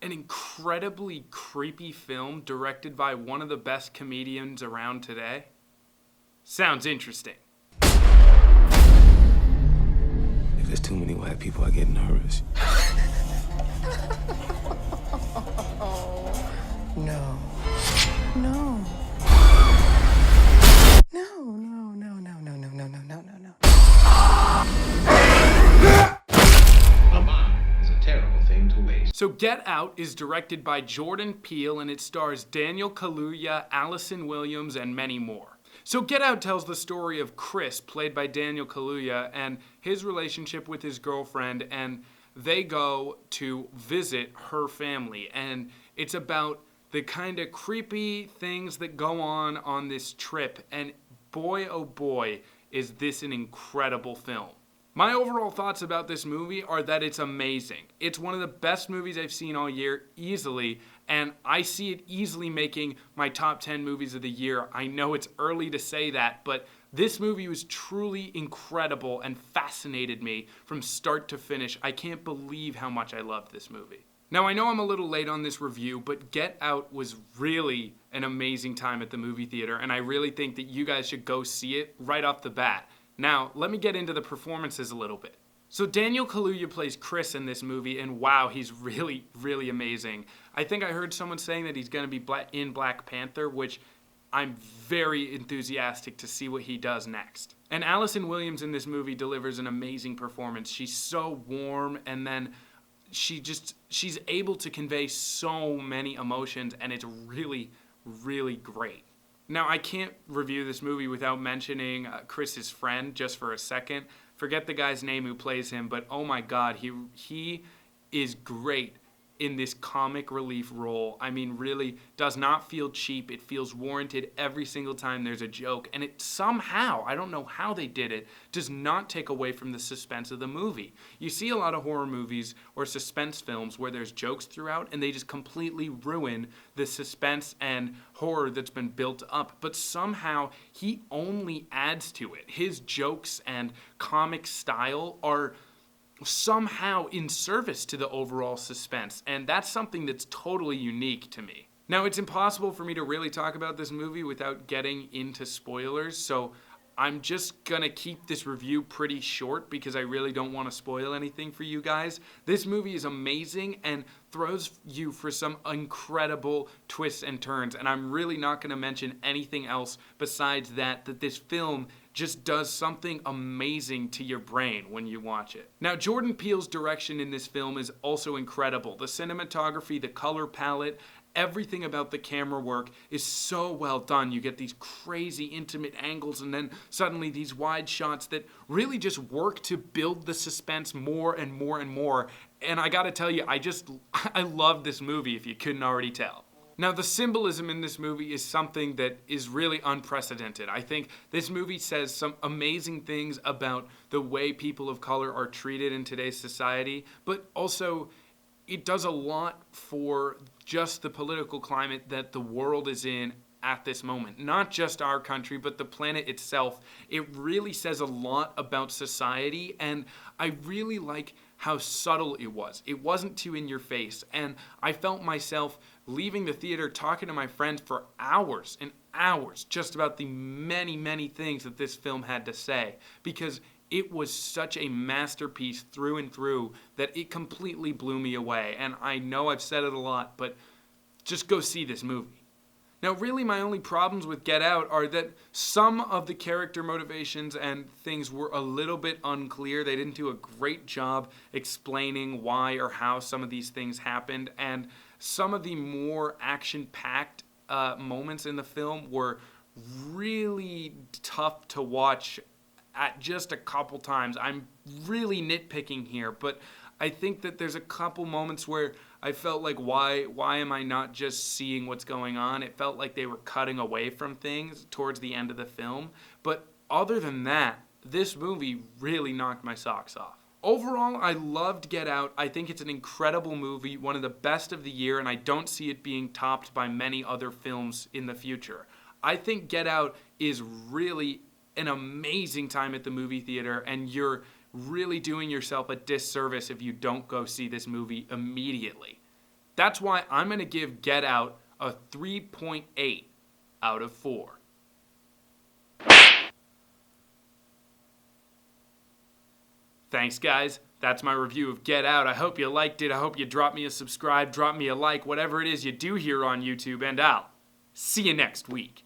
an incredibly creepy film directed by one of the best comedians around today? Sounds interesting. If there's too many white people, I get nervous. No. No. No, no, no, no, no, no, no, no, no, no, no. A bomb is a terrible thing to waste. So Get Out is directed by Jordan Peele and it stars Daniel Kaluuya, Allison Williams, and many more. So Get Out tells the story of Chris, played by Daniel Kaluuya, and his relationship with his girlfriend, and they go to visit her family. And it's about the kind of creepy things that go on this trip, and boy oh boy is this an incredible film. My overall thoughts about this movie are that it's amazing. It's one of the best movies I've seen all year, easily, and I see it easily making my top 10 movies of the year. I know it's early to say that, but this movie was truly incredible and fascinated me from start to finish. I can't believe how much I loved this movie. Now, I know I'm a little late on this review, but Get Out was really an amazing time at the movie theater, and I really think that you guys should go see it right off the bat. Now, let me get into the performances a little bit. So Daniel Kaluuya plays Chris in this movie, and wow, he's really, really amazing. I think I heard someone saying that he's going to be in Black Panther, which I'm very enthusiastic to see what he does next. And Allison Williams in this movie delivers an amazing performance. She's so warm, and then she's able to convey so many emotions, and it's really, really great. Now, I can't review this movie without mentioning Chris's friend just for a second. Forget the guy's name who plays him, but oh my god, he is great in this comic relief role. I mean, really does not feel cheap. It feels warranted every single time there's a joke. And it somehow, I don't know how they did it, does not take away from the suspense of the movie. You see a lot of horror movies or suspense films where there's jokes throughout and they just completely ruin the suspense and horror that's been built up. But somehow he only adds to it. His jokes and comic style are somehow in service to the overall suspense, and that's something that's totally unique to me. Now, it's impossible for me to really talk about this movie without getting into spoilers, so I'm just gonna keep this review pretty short because I really don't want to spoil anything for you guys. This movie is amazing and throws you for some incredible twists and turns, and I'm really not gonna mention anything else besides that this film just does something amazing to your brain when you watch it. Now, Jordan Peele's direction in this film is also incredible. The cinematography, the color palette, everything about the camera work is so well done. You get these crazy intimate angles and then suddenly these wide shots that really just work to build the suspense more and more and more. And I gotta tell you, I love this movie if you couldn't already tell. Now, the symbolism in this movie is something that is really unprecedented. I think this movie says some amazing things about the way people of color are treated in today's society, but also it does a lot for just the political climate that the world is in at this moment. Not just our country, but the planet itself. It really says a lot about society, and I really like how subtle it was. It wasn't too in your face, and I felt myself leaving the theater talking to my friends for hours and hours just about the many, many things that this film had to say, because it was such a masterpiece through and through that it completely blew me away. And I know I've said it a lot, but just go see this movie. Now, really, my only problems with Get Out are that some of the character motivations and things were a little bit unclear. They didn't do a great job explaining why or how some of these things happened, and some of the more action-packed moments in the film were really tough to watch at just a couple times. I'm really nitpicking here, but I think that there's a couple moments where I felt like, why am I not just seeing what's going on? It felt like they were cutting away from things towards the end of the film. But other than that, this movie really knocked my socks off. Overall, I loved Get Out. I think it's an incredible movie, one of the best of the year, and I don't see it being topped by many other films in the future. I think Get Out is really an amazing time at the movie theater, and you're really doing yourself a disservice if you don't go see this movie immediately. That's why I'm going to give Get Out a 3.8 out of 4. Thanks, guys. That's my review of Get Out. I hope you liked it. I hope you drop me a subscribe, drop me a like, whatever it is you do here on YouTube, and I'll see you next week.